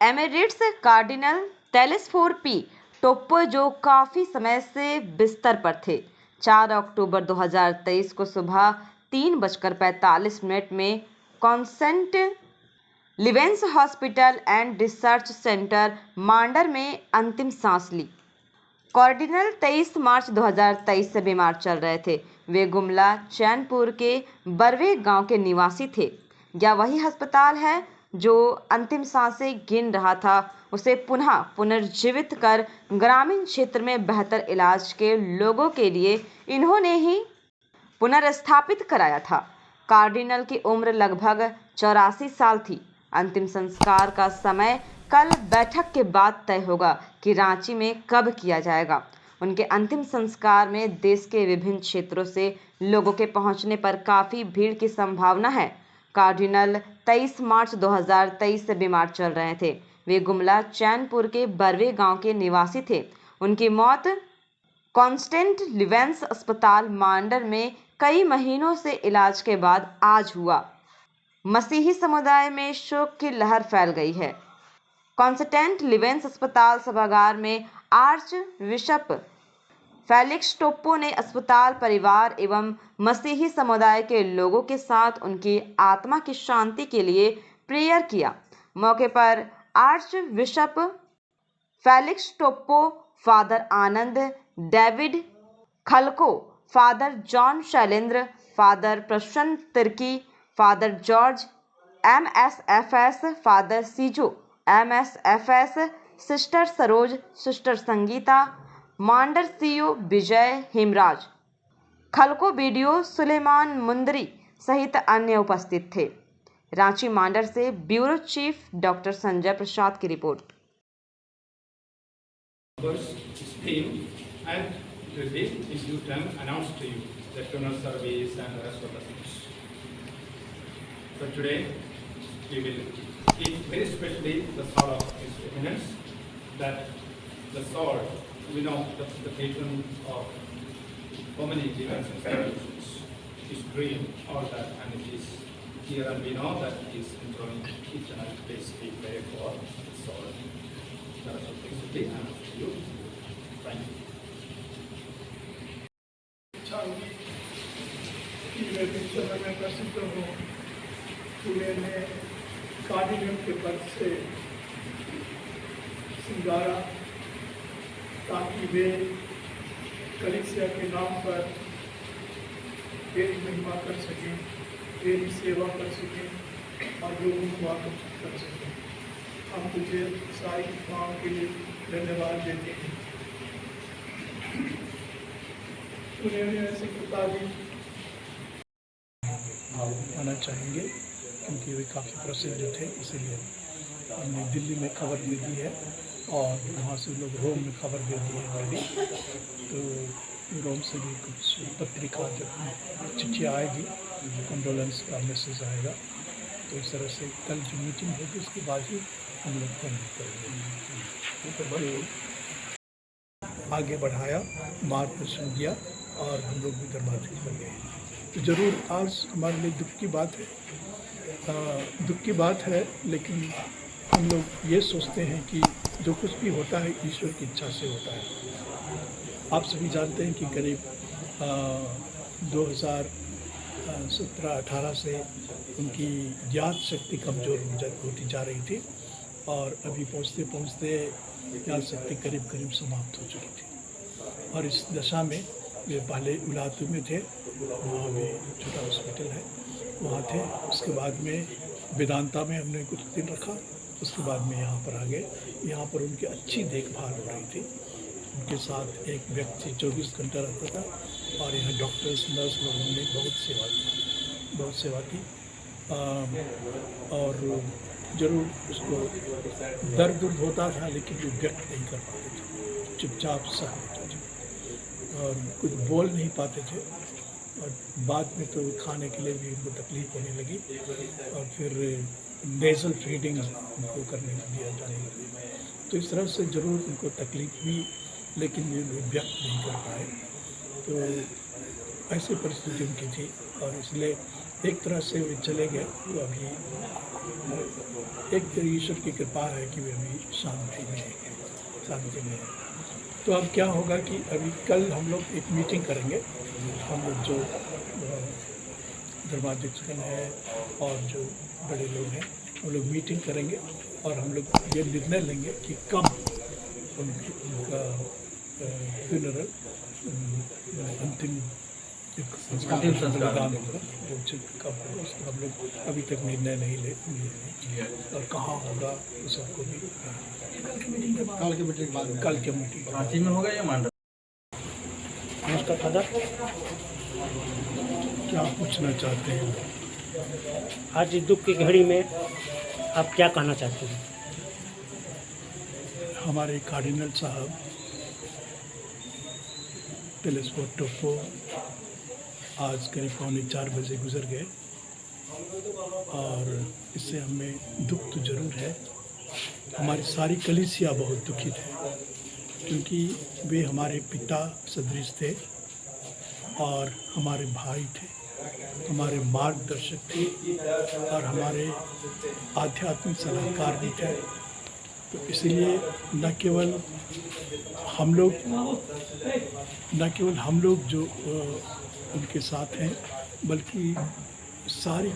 Emeritus cardinal तेलिस्फोर P Toppo, जो काफ़ी समय से बिस्तर पर थे, 4 अक्टूबर 2023 को सुबह 3:45 में Constant Lievens hospital and research centre Mandar में अंतिम सांस ली। कार्डिनल 23 मार्च 2023 से बीमार चल रहे थे। वे गुमला चैनपुर के बरवे गांव के निवासी थे। यह वही अस्पताल है जो अंतिम सांसें गिन रहा था। उसे पुनः पुनर्जीवित कर ग्रामीण क्षेत्र में बेहतर इलाज के लोगों के लिए इन्होंने ही पुनर्स्थापित कराया था। कार्डिनल की उम्र लगभग 84 साल थी। अंतिम संस्कार का समय कल बैठक के बाद तय होगा कि रांची में कब किया जाएगा। उनके अंतिम संस्कार में देश के विभिन्न क्षेत्रों से लोगों के पहुंचने पर काफ़ी भीड़ की संभावना है। कार्डिनल 23 मार्च 2023 से बीमार चल रहे थे। वे गुमला चैनपुर के बरवे गांव के निवासी थे। उनकी मौत कॉन्स्टेंट लिवेंस अस्पताल मांडर में कई महीनों से इलाज के बाद आज हुआ। मसीही समुदाय में शोक की लहर फैल गई है। कॉन्स्टेंट लिवेंस अस्पताल सभागार में आर्च बिशप फेलिक्स टोप्पो ने अस्पताल परिवार एवं मसीही समुदाय के लोगों के साथ उनकी आत्मा की शांति के लिए प्रेयर किया। मौके पर archbishop Felix Toppo, father Anand David खलको, father John Shailendra, father Prasanna Tirkey, father George MSFS, father Sijo MSFS, sister Saroj, sister Sangeeta, Mandar CO Vijay Hemraj, खलको बीडीओ सुलेमान मुंदरी सहित अन्य उपस्थित थे। रांची मांडर से bureau chief doctor Sanjay Prasad की रिपोर्ट। Will be in due time announced to you the funeral service and the rest of the things. So today we will keep very specially the soul of His Eminence, that the soul, we know that the patron of so many events and celebrations, his dream, all that, and it is here, and we know that he is enjoying each and every place we pray for his soul. The rest of things will be announced to you. Thank you. मैं प्रसिद्ध हूँ। पुणे में cardinal के पद से सिंगारा, ताकि वे कलीसिया के नाम पर तेरी महिमा कर सकें, तेरी सेवा कर सकें और लोगों को आकर्षित कर सकें। हम तुझे सारी दुआओं के लिए धन्यवाद देते हैं। पुणे में ऐसे पिताजी आना चाहेंगे, क्योंकि वे काफ़ी प्रसिद्ध थे, इसीलिए हमने दिल्ली में खबर दे दी है और वहाँ से लोग रोम में खबर दे दी है ऑलरेडी। तो रोम से भी कुछ पत्रिका जब चिट्ठी आएगी, कंडोलेंस का मैसेज आएगा। तो इस तरह से कल जो मीटिंग होगी उसके बाद ही हम लोग कॉन्टेक्ट करेंगे। तो आगे बढ़ाया, मार्गदर्शन दिया और हम लोग भी धर्माधिक बन गए। तो ज़रूर आज हमारे लिए दुख की बात है, लेकिन हम लोग ये सोचते हैं कि जो कुछ भी होता है ईश्वर की इच्छा से होता है। आप सभी जानते हैं कि करीब 2017-18 से उनकी याद शक्ति कमज़ोर होती जा रही थी और अभी पहुँचते पहुँचते याद शक्ति करीब समाप्त हो चुकी थी। और इस दशा में वे पहले उलातू में थे, वहाँ भी छोटा हॉस्पिटल है, वहाँ थे। उसके बाद में वेदांता में हमने कुछ दिन रखा, उसके बाद में यहाँ पर आ गए। यहाँ पर उनकी अच्छी देखभाल हो रही थी। उनके साथ एक व्यक्ति 24 घंटा रहता था और यहाँ डॉक्टर्स, नर्स लोगों ने बहुत सेवा की। और ज़रूर उसको दर्द होता था, लेकिन वो व्यक्त नहीं कर पाते थे, चुपचाप सह लेते थे और कुछ बोल नहीं पाते थे। और बाद में तो खाने के लिए भी उनको तकलीफ़ होने लगी और फिर नेज़ल फीडिंग उनको करने दिया जाने लगी। तो इस तरह से ज़रूर उनको तकलीफ़ हुई, लेकिन वे व्यक्त नहीं कर पाए। तो ऐसी परिस्थिति उनकी थी और इसलिए एक तरह से वे चले गए, तो अभी एक तरह ईश्वर की कृपा है कि वे अभी शांति में हैं। तो अब क्या होगा कि अभी कल हम लोग एक मीटिंग करेंगे, हम लोग जो धर्माध्यक्षगण है और जो बड़े लोग हैं, हम लोग मीटिंग करेंगे और हम लोग ये निर्णय लेंगे कि कब उनका फ्यूनरल अंतिम संस्कार होगा, वो कब होगा उसका हम लोग अभी तक निर्णय नहीं लिए और कहाँ होगा वो सबको भी कल के मीटिंग रांची में होगा या मांडा? नमस्कार फादर, क्या पूछना चाहते हैं? आज इस दुख की घड़ी में आप क्या कहना चाहते हैं? हमारे कार्डिनल साहब टेलीस्फोर टोप्पो आज करीब 3:45 बजे गुजर गए और इससे हमें दुख तो ज़रूर है। हमारी सारी कलीसिया बहुत दुखित है क्योंकि वे हमारे पिता सदृश थे और हमारे भाई थे, हमारे मार्गदर्शक थे और हमारे आध्यात्मिक सलाहकार भी थे। तो इसलिए न केवल हम लोग जो उनके साथ हैं, बल्कि सारी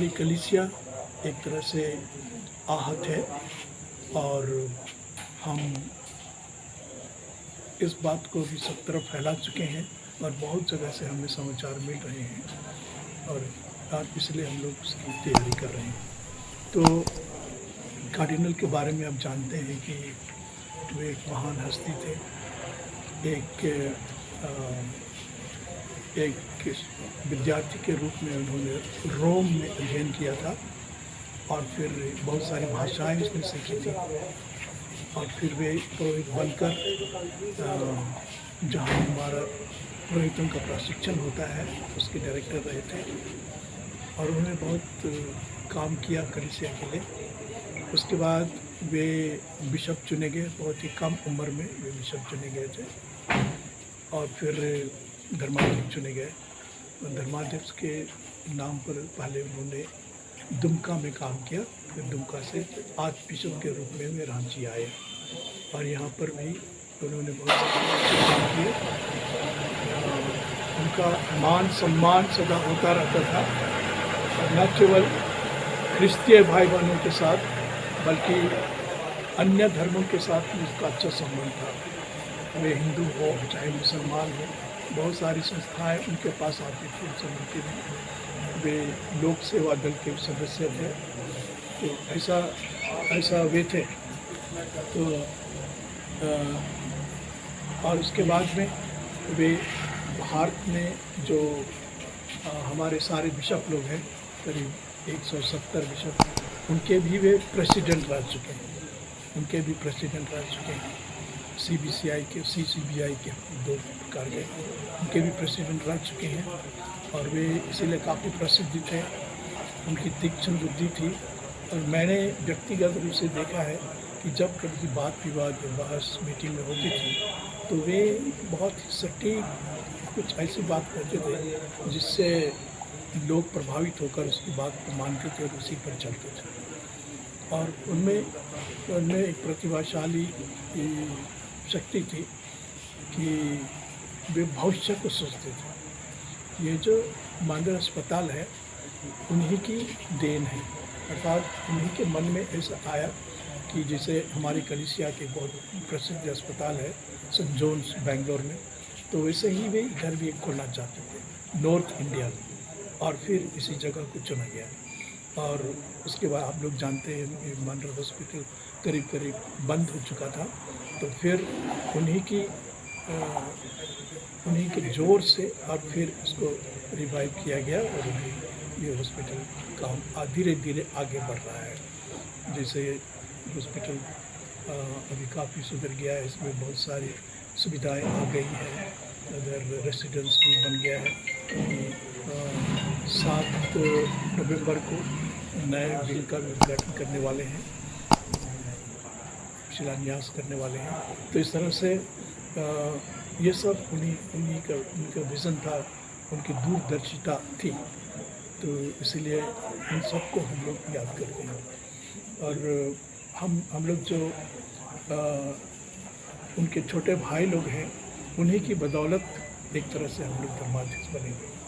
कलीसिया एक तरह से आहत है और हम इस बात को भी सब तरफ फैला चुके हैं और बहुत जगह से हमें समाचार मिल रहे हैं और इसलिए हम लोग उसकी तैयारी कर रहे हैं। तो कार्डिनल के बारे में आप जानते हैं कि वो एक महान हस्ती थे, एक विद्यार्थी के रूप में उन्होंने रोम में अध्ययन किया था और फिर बहुत सारी भाषाएं उसने सीखी थी और फिर वे पुरोहित बनकर जहाँ हमारा पुरोहितों का प्रशिक्षण होता है उसके डायरेक्टर रहे थे और उन्होंने बहुत काम किया कलीसिया के लिए। उसके बाद वे बिशप चुने गए, बहुत ही कम उम्र में वे बिशप चुने गए थे और फिर धर्माध्यक्ष चुने गए। धर्माध्यक्ष के नाम पर पहले उन्होंने दुमका में काम किया, फिर दुमका से आर्च बिशप के रूप में वे रांची आए और यहाँ पर भी उन्होंने बहुत काम किए। उनका मान सम्मान सदा होता रहता था, न केवल ख्रिस्तीय भाई बहनों के साथ बल्कि अन्य धर्मों के साथ भी उसका अच्छा संबंध था। वे हिंदू हो चाहे मुसलमान हो, बहुत सारी संस्थाएं उनके पास आती थी, उनसे मिलती थी। वे लोक सेवा दल के सदस्य थे, तो ऐसा वे थे। तो और उसके बाद में वे भारत में जो हमारे सारे बिशप लोग हैं, करीब 170 बिशप, उनके भी वे प्रेसिडेंट रह चुके हैं, CBCI के CCBI के 2 प्रकार के उनके भी प्रेसिडेंट रह चुके हैं और वे इसीलिए काफ़ी प्रसिद्ध थे। उनकी तीक्ष्ण बुद्धि थी और मैंने व्यक्तिगत रूप से देखा है कि जब कभी बात विवाद या बहस मीटिंग में होती थी तो वे बहुत ही सटीक कुछ ऐसी बात करते थे जिससे लोग प्रभावित होकर उसकी बात को मानते थे और उसी पर चलते थे। और उनमें एक प्रतिभाशाली शक्ति थी कि वे भविष्य को सोचते थे। ये जो मांडर अस्पताल है उन्हीं की देन है, अर्थात उन्हीं के मन में ऐसा आया कि जैसे हमारी कलीसिया के बहुत प्रसिद्ध अस्पताल है सेंट जॉन्स बेंगलोर में, तो वैसे ही वे इधर भी खोलना चाहते थे नॉर्थ इंडिया में और फिर इसी जगह को चुना गया। और उसके बाद आप लोग जानते हैं मांडर हॉस्पिटल करीब बंद हो चुका था, तो फिर उन्हीं के जोर से और फिर उसको रिवाइव किया गया और ये हॉस्पिटल काम धीरे धीरे आगे बढ़ रहा है। जैसे हॉस्पिटल अभी काफ़ी सुधर गया है, इसमें बहुत सारी सुविधाएं आ गई हैं, अगर रेसिडेंस भी बन गया है। 7 नवंबर को नए बिल का उद्घाटन करने वाले हैं, शिलान्यास करने वाले हैं। तो इस तरह से ये सब उनका विज़न था उनकी दूरदर्शिता थी। तो इसीलिए इन सबको हम लोग याद करते हैं। और हम लोग जो उनके छोटे भाई लोग हैं, उन्हीं की बदौलत एक तरह से हम लोग धर्माध्यक्ष बने हुए हैं।